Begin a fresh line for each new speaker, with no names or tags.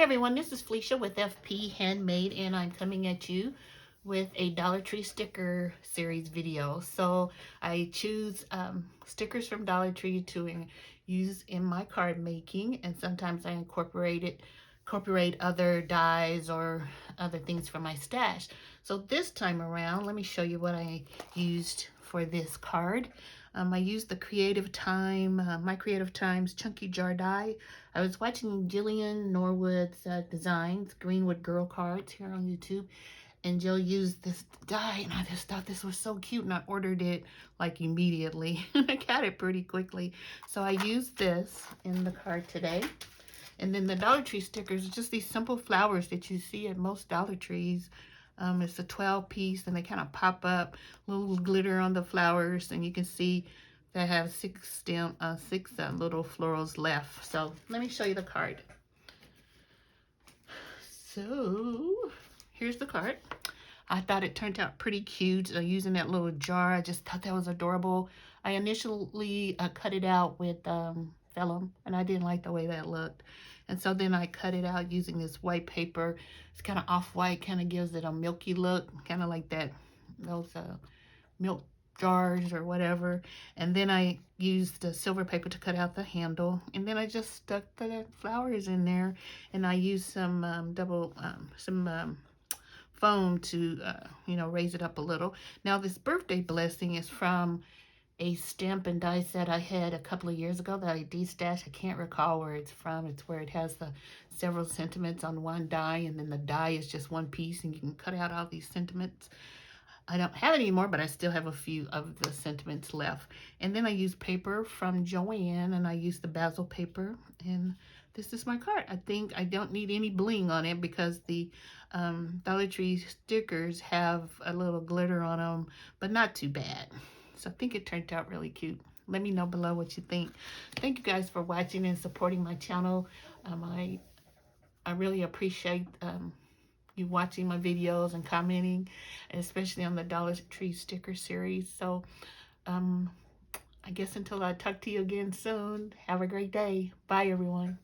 Hey everyone, this is Felicia with FP Handmade, and I'm coming at you with a Dollar Tree sticker series video. So I choose stickers from Dollar Tree to use in my card making, and sometimes I incorporate other dies or other things from my stash. So this time around, let me show you what I used for this card. I used the My Creative Times Chunky Jar die. I was watching Jillian Norwood's designs, Greenwood Girl cards here on YouTube, and Jill used this die, and I just thought this was so cute, and I ordered it like immediately. I got it pretty quickly. So I used this in the card today. And then the Dollar Tree stickers are just these simple flowers that you see at most Dollar Trees. It's a 12 piece, and they kind of pop up, little glitter on the flowers, and you can see they have six little florals left. So let me show you the card. So here's the card. I thought it turned out pretty cute using that little jar. I just thought that was adorable. I initially cut it out with vellum, and I didn't like the way that looked. And so then I cut it out using this white paper. It's kind of off-white, kind of gives it a milky look, kind of like those milk jars or whatever. And then I used the silver paper to cut out the handle, and then I just stuck the flowers in there, and I used some foam to raise it up a little. Now this birthday blessing is from a stamp and die set I had a couple of years ago that I destashed. I can't recall where it's from. It's where it has the several sentiments on one die, and then the die is just one piece, and you can cut out all these sentiments. I don't have it anymore, but I still have a few of the sentiments left. And then I used paper from Joann, and I used the basil paper, and this is my card. I think I don't need any bling on it because the Dollar Tree stickers have a little glitter on them, but not too bad. So I think it turned out really cute. Let me know below what you think. Thank you guys for watching and supporting my channel. I really appreciate you watching my videos and commenting, especially on the Dollar Tree sticker series. So I guess until I talk to you again soon, have a great day. Bye everyone.